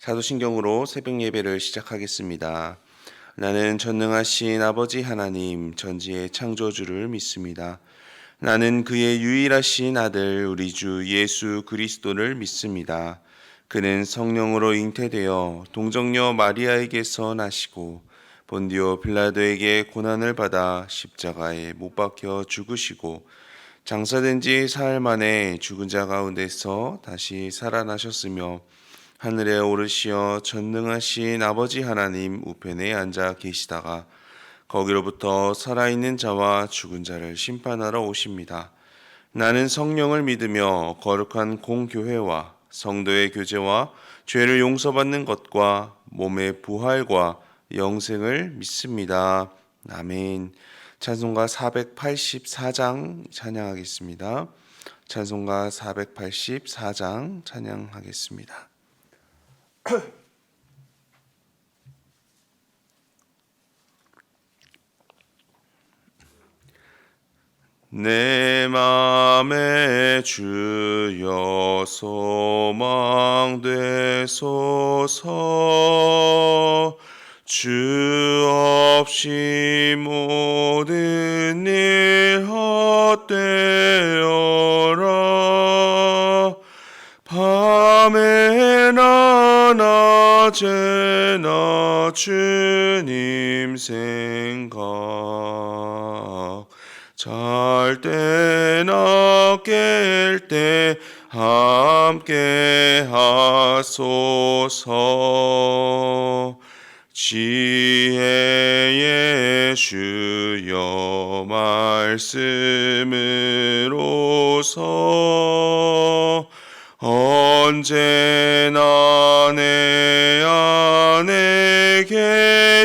사도신경으로 새벽 예배를 시작하겠습니다. 나는 전능하신 아버지 하나님 전지의 창조주를 믿습니다. 나는 그의 유일하신 아들 우리 주 예수 그리스도를 믿습니다. 그는 성령으로 잉태되어 동정녀 마리아에게서 나시고 본디오 빌라도에게 고난을 받아 십자가에 못 박혀 죽으시고 장사된 지 사흘 만에 죽은 자 가운데서 다시 살아나셨으며 하늘에 오르시어 전능하신 아버지 하나님 우편에 앉아 계시다가 거기로부터 살아있는 자와 죽은 자를 심판하러 오십니다. 나는 성령을 믿으며 거룩한 공교회와 성도의 교제와 죄를 용서받는 것과 몸의 부활과 영생을 믿습니다. 아멘. 찬송가 484장 찬양하겠습니다. 찬송가 484장 찬양하겠습니다. 내 맘에 주여 소망되소서. 주 없이 모든 일 헛되어라. 밤에나 낮에나 주님 생각, 잘 때나 깰 때 함께 하소서. 지혜의 주여 말씀으로서 언제나 내 안에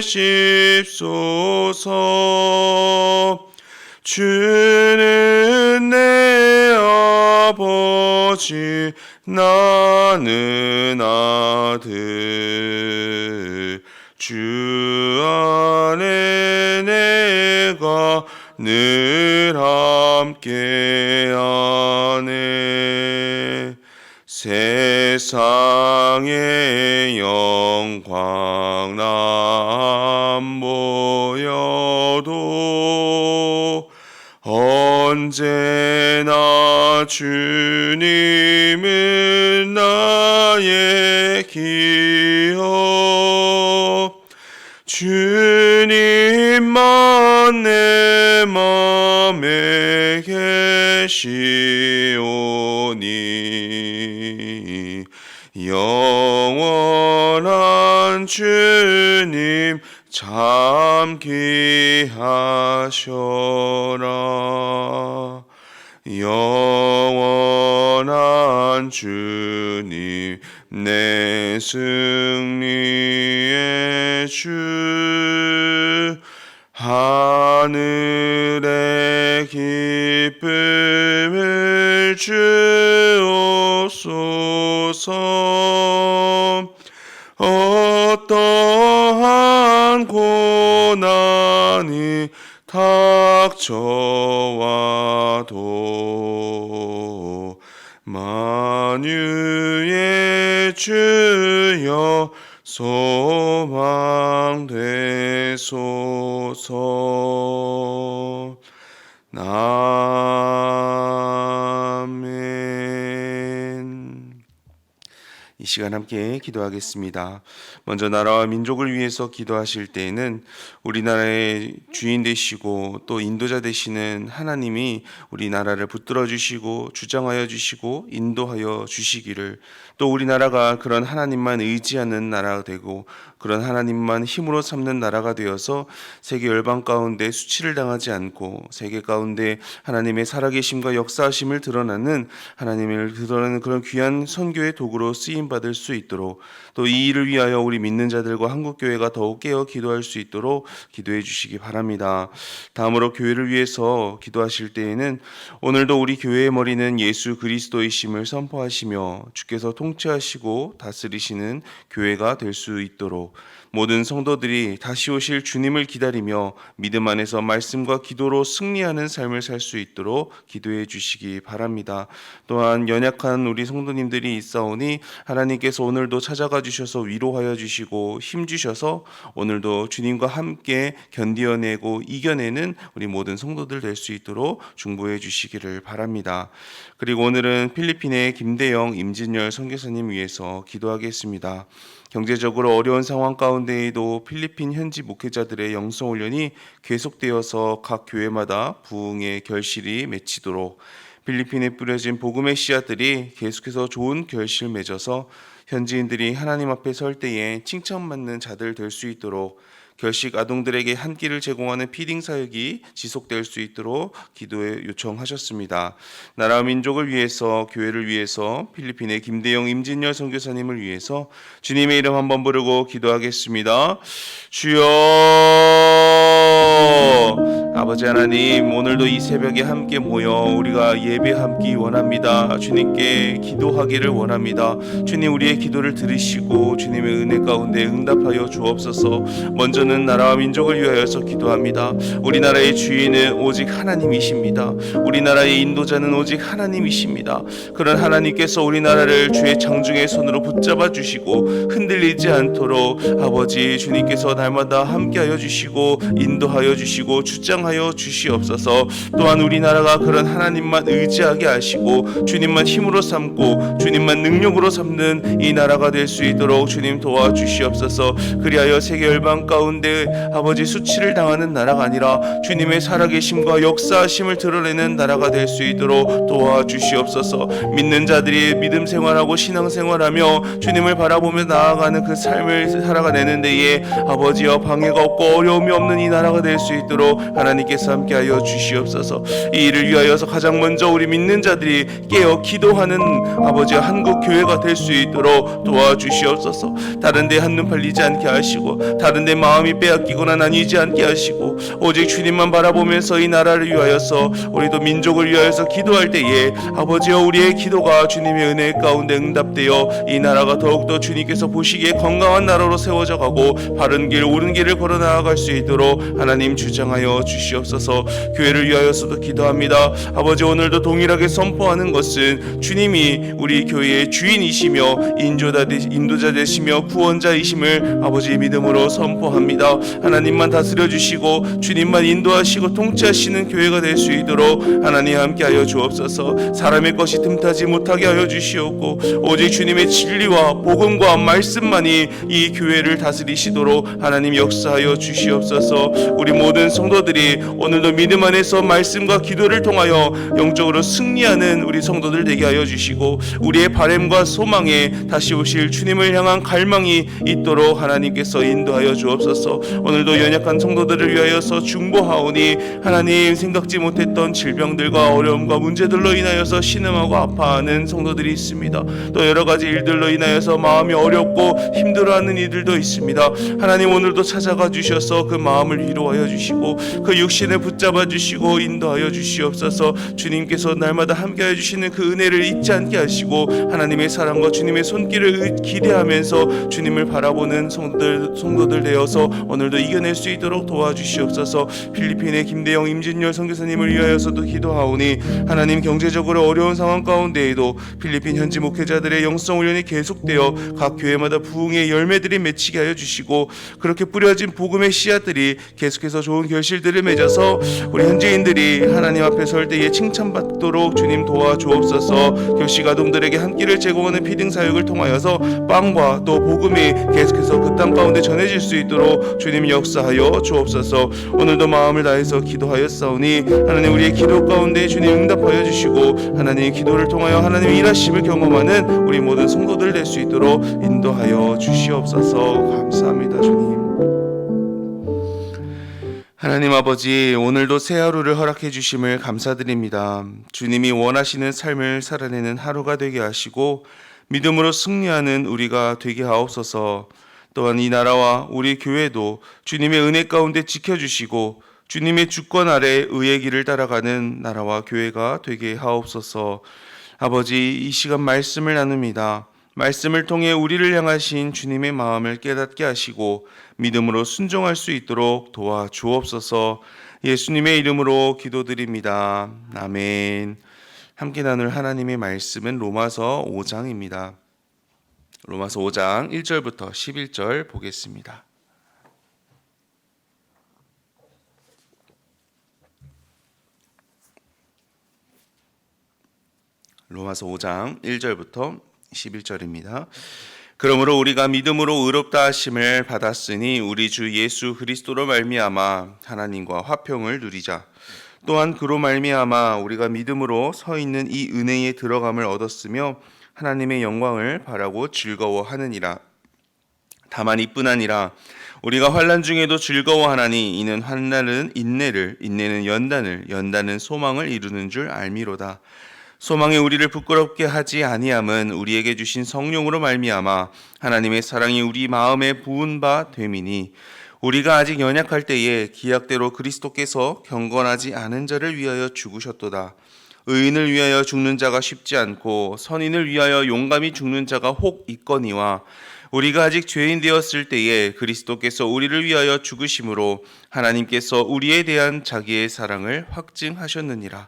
계십소서. 주는 내 아버지 나는 아들. 주 안에 내가 늘 함께하네. 세상의 영광 안 보여도 언제나 주님은 나의 기업. 주님만 내 맘에 계시오니 영원한 주님 참 귀하셔라. 영원한 주님 내 승리의 주. 하늘의 기쁨을 주옵소서. 어떠한 고난이 닥쳐와도 만유의 주여 소망되소서. 아멘. 이 시간 함께 기도하겠습니다. 먼저 나라와 민족을 위해서 기도하실 때에는 우리나라의 주인 되시고 또 인도자 되시는 하나님이 우리나라를 붙들어 주시고 주장하여 주시고 인도하여 주시기를, 또 우리나라가 그런 하나님만 의지하는 나라가 되고 그런 하나님만 힘으로 삼는 나라가 되어서 세계 열방 가운데 수치를 당하지 않고 세계 가운데 하나님의 살아계심과 역사하심을 드러나는, 하나님을 드러나는 그런 귀한 선교의 도구로 쓰임 받을 수 있도록, 또 이 일을 위하여 우리 믿는 자들과 한국교회가 더욱 깨어 기도할 수 있도록 기도해 주시기 바랍니다. 다음으로 교회를 위해서 기도하실 때에는 오늘도 우리 교회의 머리는 예수 그리스도이심을 선포하시며 주께서 통치하시고 다스리시는 교회가 될 수 있도록, 있도록 모든 성도들이 다시 오실 주님을 기다리며 믿음 안에서 말씀과 기도로 승리하는 삶을 살 수 있도록 기도해 주시기 바랍니다. 또한 연약한 우리 성도님들이 있사오니 하나님께서 오늘도 찾아가 주셔서 위로하여 주시고 힘 주셔서 오늘도 주님과 함께 견디어내고 이겨내는 우리 모든 성도들 될 수 있도록 중보해 주시기를 바랍니다. 그리고 오늘은 필리핀의 김대영, 임진열 선교사님 위해서 기도하겠습니다. 경제적으로 어려운 상황 가운데에도 필리핀 현지 목회자들의 영성 훈련이 계속되어서 각 교회마다 부흥의 결실이 맺히도록 필리핀에 뿌려진 복음의 씨앗들이 계속해서 좋은 결실 맺어서 현지인들이 하나님 앞에 설 때에 칭찬받는 자들 될 수 있도록 결식 아동들에게 한 끼를 제공하는 피딩 사역이 지속될 수 있도록 기도에 요청하셨습니다. 나라와 민족을 위해서, 교회를 위해서, 필리핀의 김대영, 임진열 선교사님을 위해서 주님의 이름 한번 부르고 기도하겠습니다. 주여, 아버지 하나님, 오늘도 이 새벽에 함께 모여 우리가 예배하기 원합니다. 주님께 기도하기를 원합니다. 주님, 우리의 기도를 들으시고 주님의 은혜 가운데 응답하여 주옵소서. 먼저는 나라와 민족을 위하여서 기도합니다. 우리나라의 주인은 오직 하나님이십니다. 우리나라의 인도자는 오직 하나님이십니다. 그런 하나님께서 우리나라를 주의 장중의 손으로 붙잡아 주시고 흔들리지 않도록 아버지 주님께서 날마다 함께하여 주시고 인도하여 주시고 주장하여 주시옵소서. 또한 우리나라가 그런 하나님만 의지하게 하시고 주님만 힘으로 삼고 주님만 능력으로 삼는 이 나라가 될 수 있도록 주님 도와주시옵소서. 그리하여 세계 열방 가운데 아버지 수치를 당하는 나라가 아니라 주님의 살아계심과 역사하심을 드러내는 나라가 될 수 있도록 도와주시옵소서. 믿는 자들이 믿음 생활하고 신앙 생활하며 주님을 바라보며 나아가는 그 삶을 살아가는 데에 아버지여 방해가 없고 어려움이 없는 이 나라가 될 수 있도록 하나님께서 함께하여 주시옵소서. 이 일을 위하여서 가장 먼저 우리 믿는 자들이 깨어 기도하는 아버지 한국 교회가 될 수 있도록 도와주시옵소서. 다른 데 한눈 팔리지 않게 하시고 다른 데 마음이 빼앗기거나 나뉘지 않게 하시고 오직 주님만 바라보면서 이 나라를 위하여서 우리도 민족을 위하여서 기도할 때에 아버지여 우리의 기도가 주님의 은혜 가운데 응답되어 이 나라가 더욱더 주님께서 보시기에 건강한 나라로 세워져 가고 바른 길 옳은 길을 걸어 나아갈 수 있도록 하나님 주장하여 주시옵소서. 교회를 위하여서도 기도합니다. 아버지 오늘도 동일하게 선포하는 것은 주님이 우리 교회의 주인이시며 인도자 되시며 구원자이심을 아버지의 믿음으로 선포합니다. 하나님만 다스려 주시고 주님만 인도하시고 통치하시는 교회가 될 수 있도록 하나님 함께하여 주옵소서. 사람의 것이 틈타지 못하게 하여 주시옵고 오직 주님의 진리와 복음과 말씀만이 이 교회를 다스리시도록 하나님 역사하여 주시옵소서. 우리 모든 성도들이 오늘도 믿음 안에서 말씀과 기도를 통하여 영적으로 승리하는 우리 성도들 되게 하여 주시고 우리의 바람과 소망에 다시 오실 주님을 향한 갈망이 있도록 하나님께서 인도하여 주옵소서. 오늘도 연약한 성도들을 위하여서 중보하오니 하나님 생각지 못했던 질병들과 어려움과 문제들로 인하여서 신음하고 아파하는 성도들이 있습니다. 또 여러 가지 일들로 인하여서 마음이 어렵고 힘들어하는 이들도 있습니다. 하나님 오늘도 찾아가 주셔서 그 마음을 위로하여 주시고 그 육신을 붙잡아 주시고 인도하여 주시옵소서. 주님께서 날마다 함께하여 주시는 그 은혜를 잊지 않게 하시고 하나님의 사랑과 주님의 손길을 기대하면서 주님을 바라보는 성도들 되어서 오늘도 이겨낼 수 있도록 도와주시옵소서. 필리핀의 김대영, 임진열 선교사님을 위하여서도 기도하오니 하나님 경제적으로 어려운 상황 가운데에도 필리핀 현지 목회자들의 영성 훈련이 계속되어 각 교회마다 부흥의 열매들이 맺히게 하여 주시고 그렇게 뿌려진 복음의 씨앗들이 계속해서 좋은 결실들을 맺어서 우리 현지인들이 하나님 앞에 설 때에 칭찬받도록 주님 도와주옵소서. 결식 아동들에게 한 끼를 제공하는 피딩 사역을 통하여서 빵과 또 복음이 계속해서 그 땅 가운데 전해질 수 있도록 주님 역사하여 주옵소서. 오늘도 마음을 다해서 기도하였사오니 하나님 우리의 기도 가운데 주님 응답하여 주시고 하나님 기도를 통하여 하나님 일하심을 경험하는 우리 모든 성도들 될 수 있도록 인도하여 주시옵소서. 감사합니다 주님. 하나님 아버지 오늘도 새 하루를 허락해 주심을 감사드립니다. 주님이 원하시는 삶을 살아내는 하루가 되게 하시고 믿음으로 승리하는 우리가 되게 하옵소서. 또한 이 나라와 우리 교회도 주님의 은혜 가운데 지켜주시고 주님의 주권 아래 의의 길을 따라가는 나라와 교회가 되게 하옵소서. 아버지 이 시간 말씀을 나눕니다. 말씀을 통해 우리를 향하신 주님의 마음을 깨닫게 하시고 믿음으로 순종할 수 있도록 도와주옵소서. 예수님의 이름으로 기도드립니다. 아멘. 함께 나눌 하나님의 말씀은 로마서 5장입니다. 로마서 5장 1절부터 11절 보겠습니다. 로마서 5장 1절부터 11절입니다. 그러므로 우리가 믿음으로 의롭다 하심을 받았으니 우리 주 예수 그리스도로 말미암아 하나님과 화평을 누리자. 또한 그로 말미암아 우리가 믿음으로 서 있는 이 은혜에 들어감을 얻었으며 하나님의 영광을 바라고 즐거워하느니라. 다만 이뿐 아니라 우리가 환난 중에도 즐거워하나니 이는 환난은 인내를, 인내는 연단을, 연단은 소망을 이루는 줄 알미로다. 소망이 우리를 부끄럽게 하지 아니함은 우리에게 주신 성령으로 말미암아 하나님의 사랑이 우리 마음에 부은 바 됨이니 우리가 아직 연약할 때에 기약대로 그리스도께서 경건하지 않은 자를 위하여 죽으셨도다. 의인을 위하여 죽는 자가 쉽지 않고 선인을 위하여 용감히 죽는 자가 혹 있거니와 우리가 아직 죄인 되었을 때에 그리스도께서 우리를 위하여 죽으심으로 하나님께서 우리에 대한 자기의 사랑을 확증하셨느니라.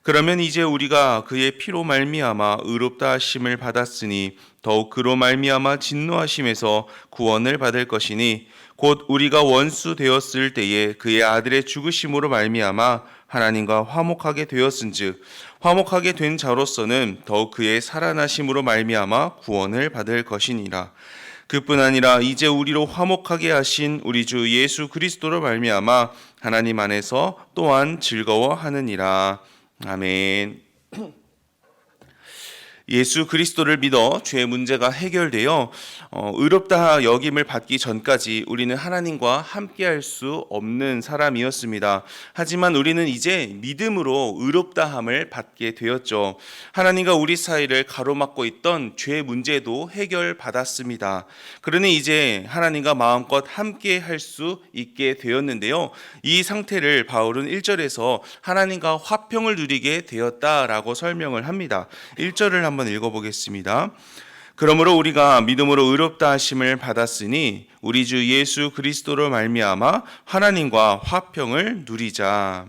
그러면 이제 우리가 그의 피로 말미암아 의롭다 하심을 받았으니 더욱 그로 말미암아 진노하심에서 구원을 받을 것이니 곧 우리가 원수 되었을 때에 그의 아들의 죽으심으로 말미암아 하나님과 화목하게 되었은즉 화목하게 된 자로서는 더욱 그의 살아나심으로 말미암아 구원을 받을 것이니라. 그뿐 아니라 이제 우리로 화목하게 하신 우리 주 예수 그리스도로 말미암아 하나님 안에서 또한 즐거워하느니라. 아멘. 예수 그리스도를 믿어 죄의 문제가 해결되어 의롭다 여김을 받기 전까지 우리는 하나님과 함께할 수 없는 사람이었습니다. 하지만 우리는 이제 믿음으로 의롭다함을 받게 되었죠. 하나님과 우리 사이를 가로막고 있던 죄의 문제도 해결받았습니다. 그러니 이제 하나님과 마음껏 함께할 수 있게 되었는데요. 이 상태를 바울은 1절에서 하나님과 화평을 누리게 되었다라고 설명을 합니다. 1절을 한번 읽어보겠습니다. 그러므로 우리가 믿음으로 의롭다 하심을 받았으니 우리 주 예수 그리스도로 말미암아 하나님과 화평을 누리자.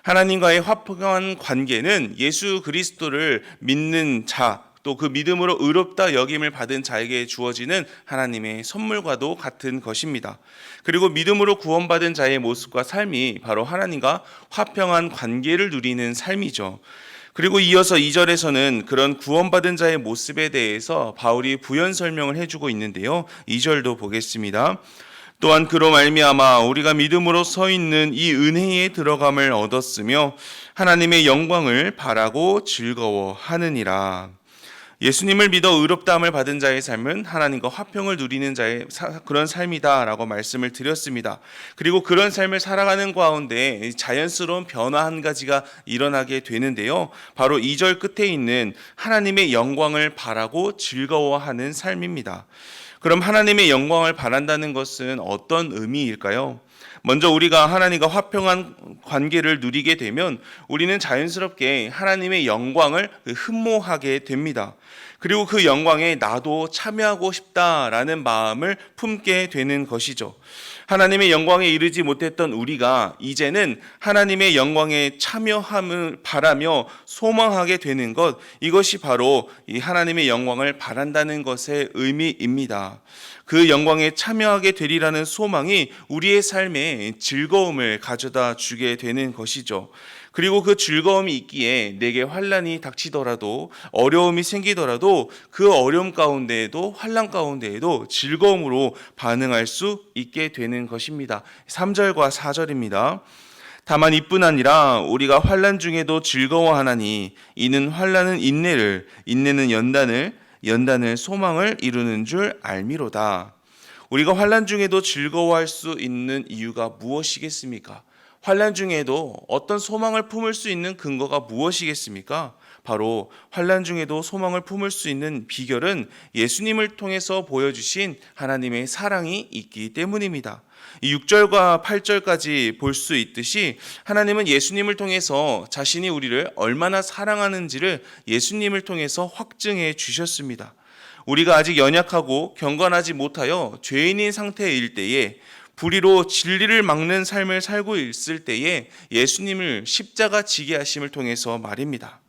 하나님과의 화평한 관계는 예수 그리스도를 믿는 자, 또 그 믿음으로 의롭다 여김을 받은 자에게 주어지는 하나님의 선물과도 같은 것입니다. 그리고 믿음으로 구원받은 자의 모습과 삶이 바로 하나님과 화평한 관계를 누리는 삶이죠. 그리고 이어서 2절에서는 그런 구원받은 자의 모습에 대해서 바울이 부연 설명을 해주고 있는데요. 2절도 보겠습니다. 또한 그로 말미암아 우리가 믿음으로 서 있는 이 은혜에 들어감을 얻었으며 하나님의 영광을 바라고 즐거워하느니라. 예수님을 믿어 의롭다함을 받은 자의 삶은 하나님과 화평을 누리는 자의 그런 삶이다라고 말씀을 드렸습니다. 그리고 그런 삶을 살아가는 가운데 자연스러운 변화 한 가지가 일어나게 되는데요. 바로 2절 끝에 있는 하나님의 영광을 바라고 즐거워하는 삶입니다. 그럼 하나님의 영광을 바란다는 것은 어떤 의미일까요? 먼저 우리가 하나님과 화평한 관계를 누리게 되면 우리는 자연스럽게 하나님의 영광을 흠모하게 됩니다. 그리고 그 영광에 나도 참여하고 싶다라는 마음을 품게 되는 것이죠. 하나님의 영광에 이르지 못했던 우리가 이제는 하나님의 영광에 참여함을 바라며 소망하게 되는 것, 이것이 바로 이 하나님의 영광을 바란다는 것의 의미입니다. 그 영광에 참여하게 되리라는 소망이 우리의 삶에 즐거움을 가져다 주게 되는 것이죠. 그리고 그 즐거움이 있기에 내게 환난이 닥치더라도 어려움이 생기더라도 그 어려움 가운데에도 환난 가운데에도 즐거움으로 반응할 수 있게 되는 것입니다. 3절과 4절입니다. 다만 이뿐 아니라 우리가 환난 중에도 즐거워하나니 이는 환난은 인내를, 인내는 연단을, 연단을 소망을 이루는 줄 알미로다. 우리가 환난 중에도 즐거워할 수 있는 이유가 무엇이겠습니까? 환난 중에도 어떤 소망을 품을 수 있는 근거가 무엇이겠습니까? 바로 환난 중에도 소망을 품을 수 있는 비결은 예수님을 통해서 보여주신 하나님의 사랑이 있기 때문입니다. 이 6절과 8절까지 볼 수 있듯이 하나님은 예수님을 통해서 자신이 우리를 얼마나 사랑하는지를 예수님을 통해서 확증해 주셨습니다. 우리가 아직 연약하고 경건하지 못하여 죄인인 상태일 때에 불의로 진리를 막는 삶을 살고 있을 때에 예수님을 십자가 지게 하심을 통해서 말입니다.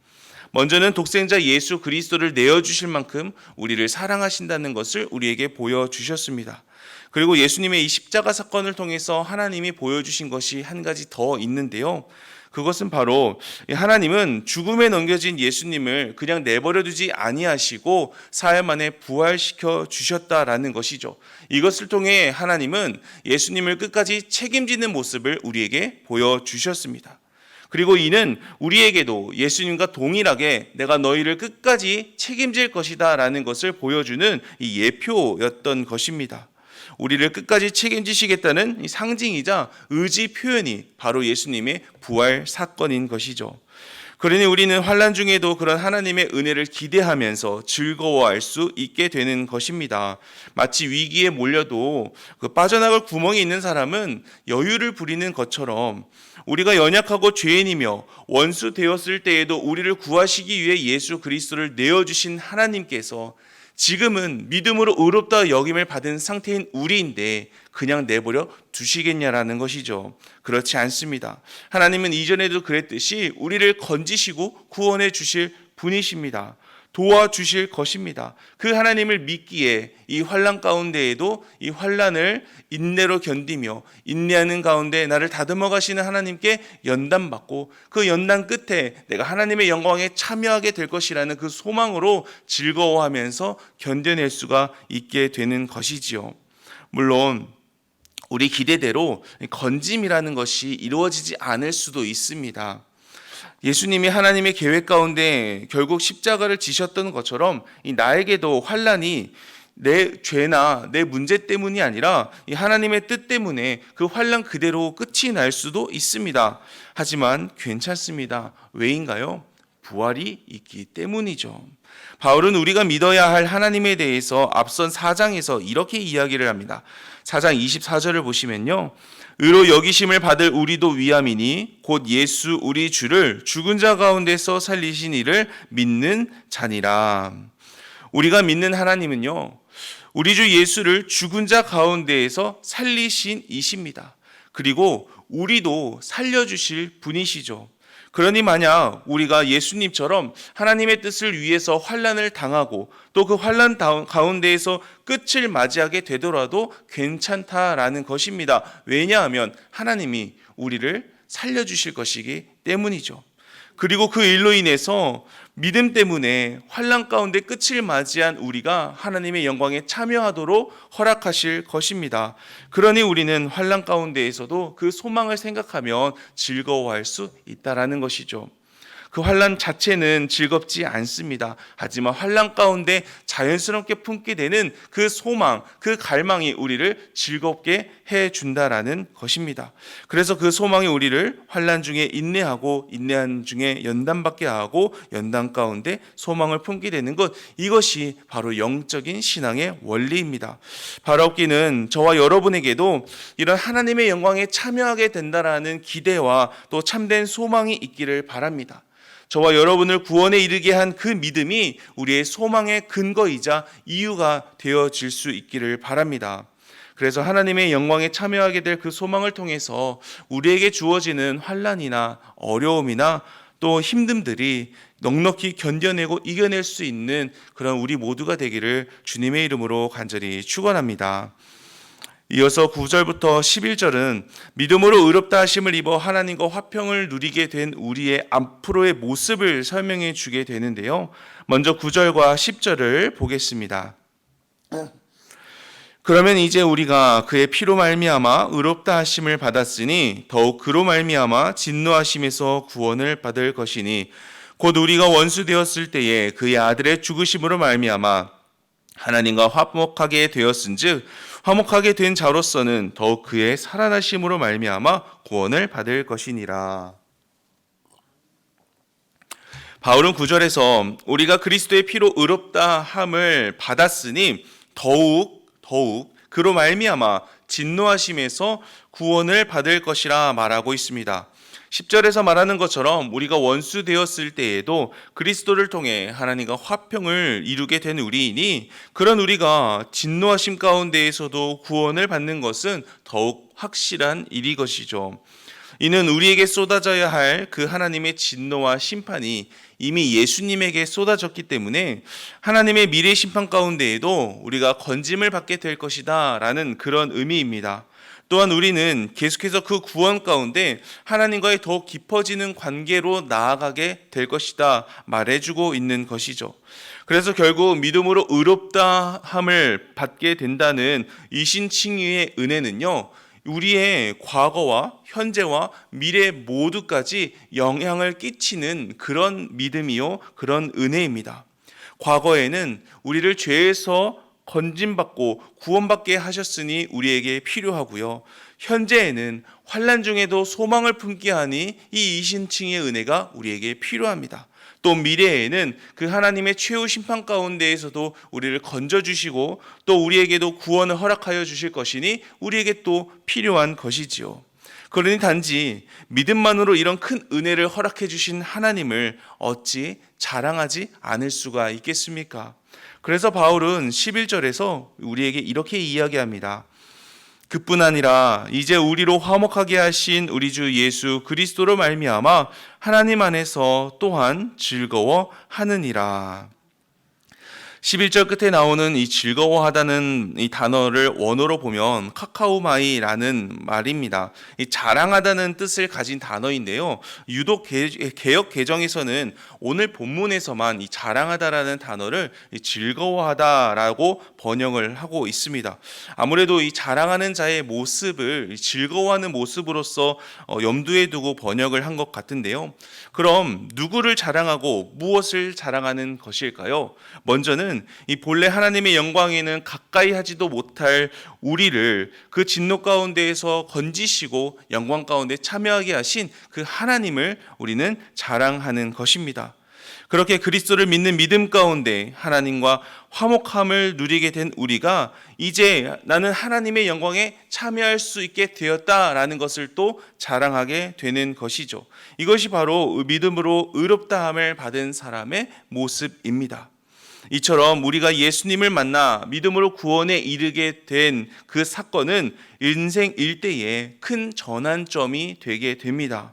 먼저는 독생자 예수 그리스도를 내어주실 만큼 우리를 사랑하신다는 것을 우리에게 보여주셨습니다. 그리고 예수님의 이 십자가 사건을 통해서 하나님이 보여주신 것이 한 가지 더 있는데요. 그것은 바로 하나님은 죽음에 넘겨진 예수님을 그냥 내버려 두지 아니하시고 사흘 만에 부활시켜 주셨다라는 것이죠. 이것을 통해 하나님은 예수님을 끝까지 책임지는 모습을 우리에게 보여주셨습니다. 그리고 이는 우리에게도 예수님과 동일하게 내가 너희를 끝까지 책임질 것이다 라는 것을 보여주는 이 예표였던 것입니다. 우리를 끝까지 책임지시겠다는 이 상징이자 의지 표현이 바로 예수님의 부활 사건인 것이죠. 그러니 우리는 환난 중에도 그런 하나님의 은혜를 기대하면서 즐거워할 수 있게 되는 것입니다. 마치 위기에 몰려도 그 빠져나갈 구멍이 있는 사람은 여유를 부리는 것처럼 우리가 연약하고 죄인이며 원수 되었을 때에도 우리를 구하시기 위해 예수 그리스도를 내어주신 하나님께서 지금은 믿음으로 의롭다 여김을 받은 상태인 우리인데 그냥 내버려 두시겠냐라는 것이죠. 그렇지 않습니다. 하나님은 이전에도 그랬듯이 우리를 건지시고 구원해 주실 분이십니다. 도와주실 것입니다. 그 하나님을 믿기에 이 환난 가운데에도 이 환난을 인내로 견디며 인내하는 가운데 나를 다듬어 가시는 하나님께 연단받고 그 연단 끝에 내가 하나님의 영광에 참여하게 될 것이라는 그 소망으로 즐거워하면서 견뎌낼 수가 있게 되는 것이지요. 물론 우리 기대대로 건짐이라는 것이 이루어지지 않을 수도 있습니다. 예수님이 하나님의 계획 가운데 결국 십자가를 지셨던 것처럼 나에게도 환난이 내 죄나 내 문제 때문이 아니라 이 하나님의 뜻 때문에 그 환난 그대로 끝이 날 수도 있습니다. 하지만 괜찮습니다. 왜인가요? 부활이 있기 때문이죠. 바울은 우리가 믿어야 할 하나님에 대해서 앞선 4장에서 이렇게 이야기를 합니다. 4장 24절을 보시면요. 의로 여기심을 받을 우리도 위함이니 곧 예수 우리 주를 죽은 자 가운데서 살리신 이를 믿는 자니라. 우리가 믿는 하나님은요, 우리 주 예수를 죽은 자 가운데에서 살리신 이십니다. 그리고 우리도 살려주실 분이시죠. 그러니 만약 우리가 예수님처럼 하나님의 뜻을 위해서 환난을 당하고 또 그 환난 가운데에서 끝을 맞이하게 되더라도 괜찮다라는 것입니다. 왜냐하면 하나님이 우리를 살려주실 것이기 때문이죠. 그리고 그 일로 인해서 믿음 때문에 환난 가운데 끝을 맞이한 우리가 하나님의 영광에 참여하도록 허락하실 것입니다. 그러니 우리는 환난 가운데에서도 그 소망을 생각하면 즐거워할 수 있다라는 것이죠. 그 환난 자체는 즐겁지 않습니다. 하지만 환난 가운데 자연스럽게 품게 되는 그 소망, 그 갈망이 우리를 즐겁게 해준다라는 것입니다. 그래서 그 소망이 우리를 환난 중에 인내하고 인내한 중에 연단받게 하고 연단 가운데 소망을 품게 되는 것, 이것이 바로 영적인 신앙의 원리입니다. 바라옵기는 저와 여러분에게도 이런 하나님의 영광에 참여하게 된다라는 기대와 또 참된 소망이 있기를 바랍니다. 저와 여러분을 구원에 이르게 한 그 믿음이 우리의 소망의 근거이자 이유가 되어질 수 있기를 바랍니다. 그래서 하나님의 영광에 참여하게 될 그 소망을 통해서 우리에게 주어지는 환난이나 어려움이나 또 힘듦들이 넉넉히 견뎌내고 이겨낼 수 있는 그런 우리 모두가 되기를 주님의 이름으로 간절히 축원합니다. 이어서 9절부터 11절은 믿음으로 의롭다 하심을 입어 하나님과 화평을 누리게 된 우리의 앞으로의 모습을 설명해 주게 되는데요. 먼저 9절과 10절을 보겠습니다. 그러면 이제 우리가 그의 피로 말미암아 의롭다 하심을 받았으니 더욱 그로 말미암아 진노하심에서 구원을 받을 것이니 곧 우리가 원수 되었을 때에 그의 아들의 죽으심으로 말미암아 하나님과 화목하게 되었은즉 화목하게 된 자로서는 더욱 그의 살아나심으로 말미암아 구원을 받을 것이니라. 바울은 9절에서 우리가 그리스도의 피로 의롭다 함을 받았으니 더욱 그로 말미암아 진노하심에서 구원을 받을 것이라 말하고 있습니다. 10절에서 말하는 것처럼 우리가 원수 되었을 때에도 그리스도를 통해 하나님과 화평을 이루게 된 우리이니 그런 우리가 진노하심 가운데에서도 구원을 받는 것은 더욱 확실한 일이 것이죠. 이는 우리에게 쏟아져야 할 그 하나님의 진노와 심판이 이미 예수님에게 쏟아졌기 때문에 하나님의 미래 심판 가운데에도 우리가 건짐을 받게 될 것이다 라는 그런 의미입니다. 또한 우리는 계속해서 그 구원 가운데 하나님과의 더욱 깊어지는 관계로 나아가게 될 것이다 말해주고 있는 것이죠. 그래서 결국 믿음으로 의롭다함을 받게 된다는 이신칭의의 은혜는요, 우리의 과거와 현재와 미래 모두까지 영향을 끼치는 그런 믿음이요, 그런 은혜입니다. 과거에는 우리를 죄에서 건짐받고 구원받게 하셨으니 우리에게 필요하고요. 현재에는 환난 중에도 소망을 품게 하니 이 이신칭의 은혜가 우리에게 필요합니다. 또 미래에는 그 하나님의 최후 심판 가운데에서도 우리를 건져주시고 또 우리에게도 구원을 허락하여 주실 것이니 우리에게 또 필요한 것이지요. 그러니 단지 믿음만으로 이런 큰 은혜를 허락해 주신 하나님을 어찌 자랑하지 않을 수가 있겠습니까? 그래서 바울은 11절에서 우리에게 이렇게 이야기합니다. 그뿐 아니라 이제 우리로 화목하게 하신 우리 주 예수 그리스도로 말미암아 하나님 안에서 또한 즐거워하느니라. 11절 끝에 나오는 이 즐거워하다는 이 단어를 원어로 보면 카카오마이라는 말입니다. 이 자랑하다는 뜻을 가진 단어인데요. 유독 개역 개정에서는 오늘 본문에서만 이 자랑하다라는 단어를 즐거워하다라고 번역을 하고 있습니다. 아무래도 이 자랑하는 자의 모습을 즐거워하는 모습으로서 염두에 두고 번역을 한 것 같은데요. 그럼 누구를 자랑하고 무엇을 자랑하는 것일까요? 먼저는 이 본래 하나님의 영광에는 가까이 하지도 못할 우리를 그 진노 가운데에서 건지시고 영광 가운데 참여하게 하신 그 하나님을 우리는 자랑하는 것입니다. 그렇게 그리스도를 믿는 믿음 가운데 하나님과 화목함을 누리게 된 우리가 이제 나는 하나님의 영광에 참여할 수 있게 되었다라는 것을 또 자랑하게 되는 것이죠. 이것이 바로 믿음으로 의롭다함을 받은 사람의 모습입니다. 이처럼 우리가 예수님을 만나 믿음으로 구원에 이르게 된 그 사건은 인생 일대의 큰 전환점이 되게 됩니다.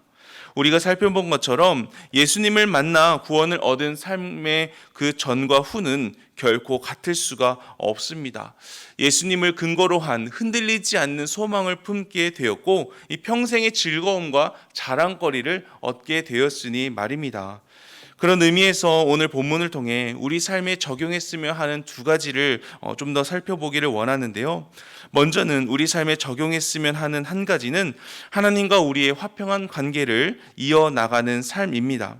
우리가 살펴본 것처럼 예수님을 만나 구원을 얻은 삶의 그 전과 후는 결코 같을 수가 없습니다. 예수님을 근거로 한 흔들리지 않는 소망을 품게 되었고 이 평생의 즐거움과 자랑거리를 얻게 되었으니 말입니다. 그런 의미에서 오늘 본문을 통해 우리 삶에 적용했으며 하는 두 가지를 좀 더 살펴보기를 원하는데요. 먼저는 우리 삶에 적용했으면 하는 한 가지는 하나님과 우리의 화평한 관계를 이어나가는 삶입니다.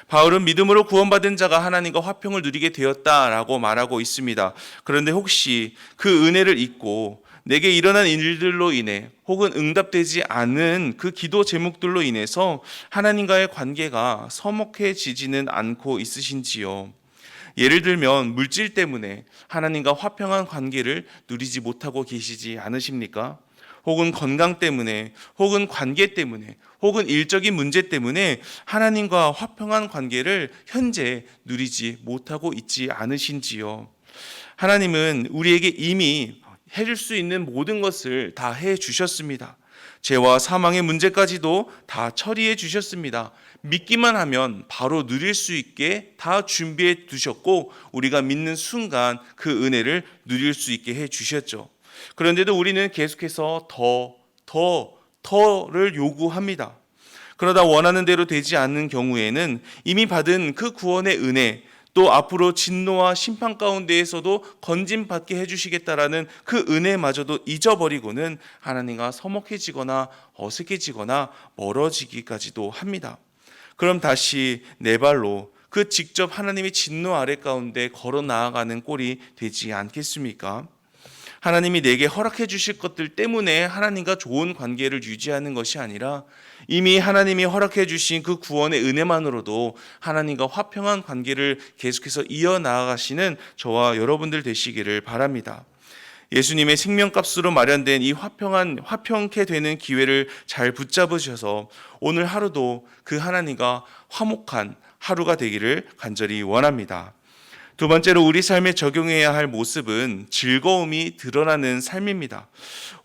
바울은 믿음으로 구원받은 자가 하나님과 화평을 누리게 되었다라고 말하고 있습니다. 그런데 혹시 그 은혜를 잊고 내게 일어난 일들로 인해 혹은 응답되지 않은 그 기도 제목들로 인해서 하나님과의 관계가 서먹해지지는 않고 있으신지요? 예를 들면 물질 때문에 하나님과 화평한 관계를 누리지 못하고 계시지 않으십니까? 혹은 건강 때문에, 혹은 관계 때문에, 혹은 일적인 문제 때문에 하나님과 화평한 관계를 현재 누리지 못하고 있지 않으신지요? 하나님은 우리에게 이미 해줄 수 있는 모든 것을 다 해주셨습니다. 죄와 사망의 문제까지도 다 처리해 주셨습니다. 믿기만 하면 바로 누릴 수 있게 다 준비해 두셨고 우리가 믿는 순간 그 은혜를 누릴 수 있게 해 주셨죠. 그런데도 우리는 계속해서 더를 요구합니다. 그러다 원하는 대로 되지 않는 경우에는 이미 받은 그 구원의 은혜, 또 앞으로 진노와 심판 가운데에서도 건짐받게 해주시겠다라는 그 은혜마저도 잊어버리고는 하나님과 서먹해지거나 어색해지거나 멀어지기까지도 합니다. 그럼 다시 내 발로 그 직접 하나님의 진노 아래 가운데 걸어 나아가는 꼴이 되지 않겠습니까? 하나님이 내게 허락해 주실 것들 때문에 하나님과 좋은 관계를 유지하는 것이 아니라 이미 하나님이 허락해 주신 그 구원의 은혜만으로도 하나님과 화평한 관계를 계속해서 이어나가시는 저와 여러분들 되시기를 바랍니다. 예수님의 생명값으로 마련된 이 화평케 되는 기회를 잘 붙잡으셔서 오늘 하루도 그 하나님과 화목한 하루가 되기를 간절히 원합니다. 두 번째로 우리 삶에 적용해야 할 모습은 즐거움이 드러나는 삶입니다.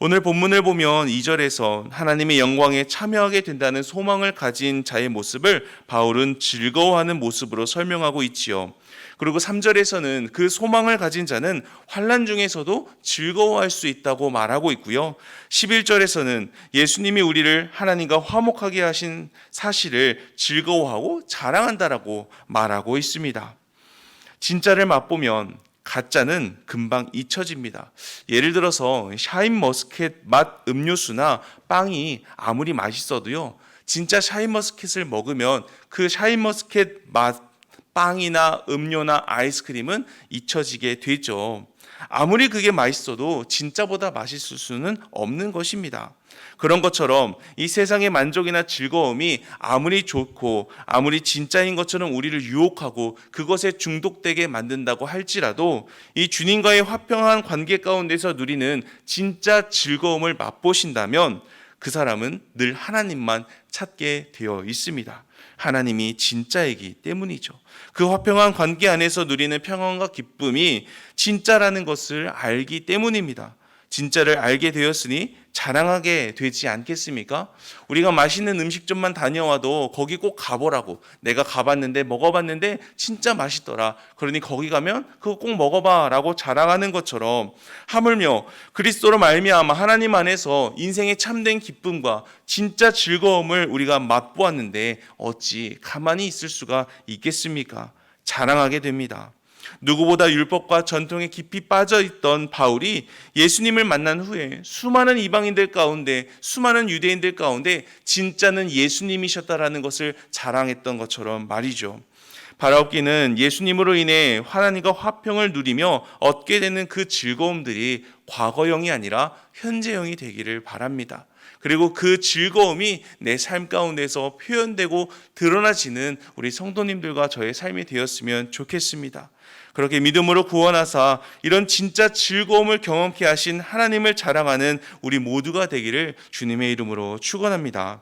오늘 본문을 보면 2절에서 하나님의 영광에 참여하게 된다는 소망을 가진 자의 모습을 바울은 즐거워하는 모습으로 설명하고 있지요. 그리고 3절에서는 그 소망을 가진 자는 환난 중에서도 즐거워할 수 있다고 말하고 있고요. 11절에서는 예수님이 우리를 하나님과 화목하게 하신 사실을 즐거워하고 자랑한다라고 말하고 있습니다. 진짜를 맛보면 가짜는 금방 잊혀집니다. 예를 들어서 샤인머스켓 맛 음료수나 빵이 아무리 맛있어도요, 진짜 샤인머스켓을 먹으면 그 샤인머스켓 맛 빵이나 음료나 아이스크림은 잊혀지게 되죠. 아무리 그게 맛있어도 진짜보다 맛있을 수는 없는 것입니다. 그런 것처럼 이 세상의 만족이나 즐거움이 아무리 좋고 아무리 진짜인 것처럼 우리를 유혹하고 그것에 중독되게 만든다고 할지라도 이 주님과의 화평한 관계 가운데서 누리는 진짜 즐거움을 맛보신다면 그 사람은 늘 하나님만 찾게 되어 있습니다. 하나님이 진짜이기 때문이죠. 그 화평한 관계 안에서 누리는 평안과 기쁨이 진짜라는 것을 알기 때문입니다. 진짜를 알게 되었으니 자랑하게 되지 않겠습니까? 우리가 맛있는 음식점만 다녀와도 거기 꼭 가보라고, 내가 가봤는데 먹어봤는데 진짜 맛있더라, 그러니 거기 가면 그거 꼭 먹어봐 라고 자랑하는 것처럼, 하물며 그리스도로 말미암아 하나님 안에서 인생의 참된 기쁨과 진짜 즐거움을 우리가 맛보았는데 어찌 가만히 있을 수가 있겠습니까? 자랑하게 됩니다. 누구보다 율법과 전통에 깊이 빠져있던 바울이 예수님을 만난 후에 수많은 이방인들 가운데, 수많은 유대인들 가운데 진짜는 예수님이셨다라는 것을 자랑했던 것처럼 말이죠. 바라옵기는 예수님으로 인해 하나님과 화평을 누리며 얻게 되는 그 즐거움들이 과거형이 아니라 현재형이 되기를 바랍니다. 그리고 그 즐거움이 내 삶 가운데서 표현되고 드러나지는 우리 성도님들과 저의 삶이 되었으면 좋겠습니다. 그렇게 믿음으로 구원하사 이런 진짜 즐거움을 경험케 하신 하나님을 자랑하는 우리 모두가 되기를 주님의 이름으로 축원합니다.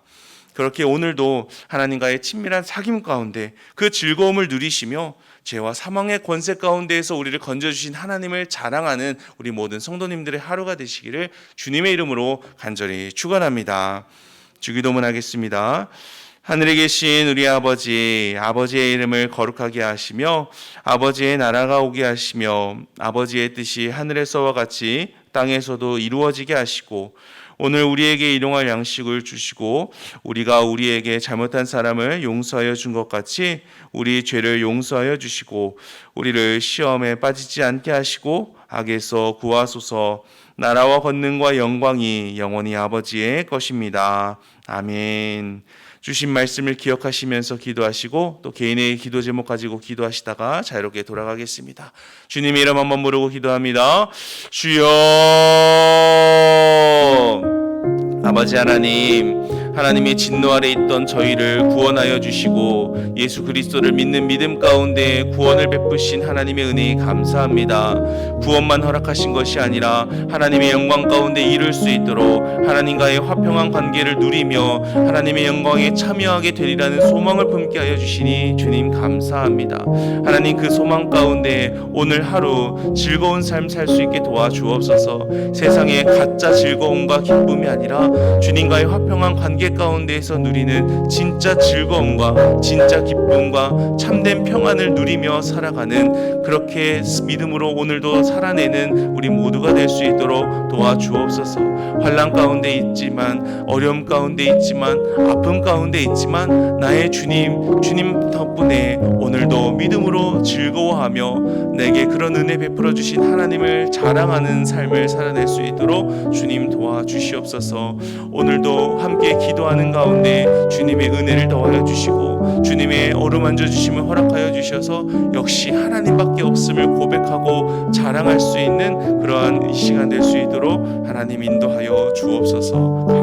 그렇게 오늘도 하나님과의 친밀한 사귐 가운데 그 즐거움을 누리시며 죄와 사망의 권세 가운데에서 우리를 건져주신 하나님을 자랑하는 우리 모든 성도님들의 하루가 되시기를 주님의 이름으로 간절히 축원합니다. 주기도문 하겠습니다. 하늘에 계신 우리 아버지, 아버지의 이름을 거룩하게 하시며 아버지의 나라가 오게 하시며 아버지의 뜻이 하늘에서와 같이 땅에서도 이루어지게 하시고, 오늘 우리에게 일용할 양식을 주시고 우리가 우리에게 잘못한 사람을 용서하여 준 것 같이 우리 죄를 용서하여 주시고, 우리를 시험에 빠지지 않게 하시고 악에서 구하소서. 나라와 권능과 영광이 영원히 아버지의 것입니다. 아멘. 주신 말씀을 기억하시면서 기도하시고 또 개인의 기도 제목 가지고 기도하시다가 자유롭게 돌아가겠습니다. 주님의 이름 한번 부르고 기도합니다. 주여. 아버지 하나님, 하나님의 진노 아래 있던 저희를 구원하여 주시고 예수 그리스도를 믿는 믿음 가운데 구원을 베푸신 하나님의 은혜에 감사합니다. 구원만 허락하신 것이 아니라 하나님의 영광 가운데 이룰 수 있도록 하나님과의 화평한 관계를 누리며 하나님의 영광에 참여하게 되리라는 소망을 품게 하여 주시니 주님 감사합니다. 하나님, 그 소망 가운데 오늘 하루 즐거운 삶 살 수 있게 도와주옵소서. 세상의 가짜 즐거움과 기쁨이 아니라 주님과의 화평한 관계 가운데에서 누리는 진짜 즐거움과 진짜 기쁨과 참된 평안을 누리며 살아가는, 그렇게 믿음으로 오늘도 살아내는 우리 모두가 될 수 있도록 도와주옵소서. 환난 가운데 있지만, 어려움 가운데 있지만, 아픔 가운데 있지만 나의 주님 덕분에 오늘도 믿음으로 즐거워하며 내게 그런 은혜 베풀어 주신 하나님을 자랑하는 삶을 살아낼 수 있도록 주님 도와주시옵소서. 오늘도 함께 기도하는 가운데 주님의 은혜를 더하여 주시고 주님의 어루만져 주심을 허락하여 주셔서 역시 하나님밖에 없음을 고백하고 자랑할 수 있는 그러한 이 시간 될 수 있도록 하나님 인도하여 주옵소서.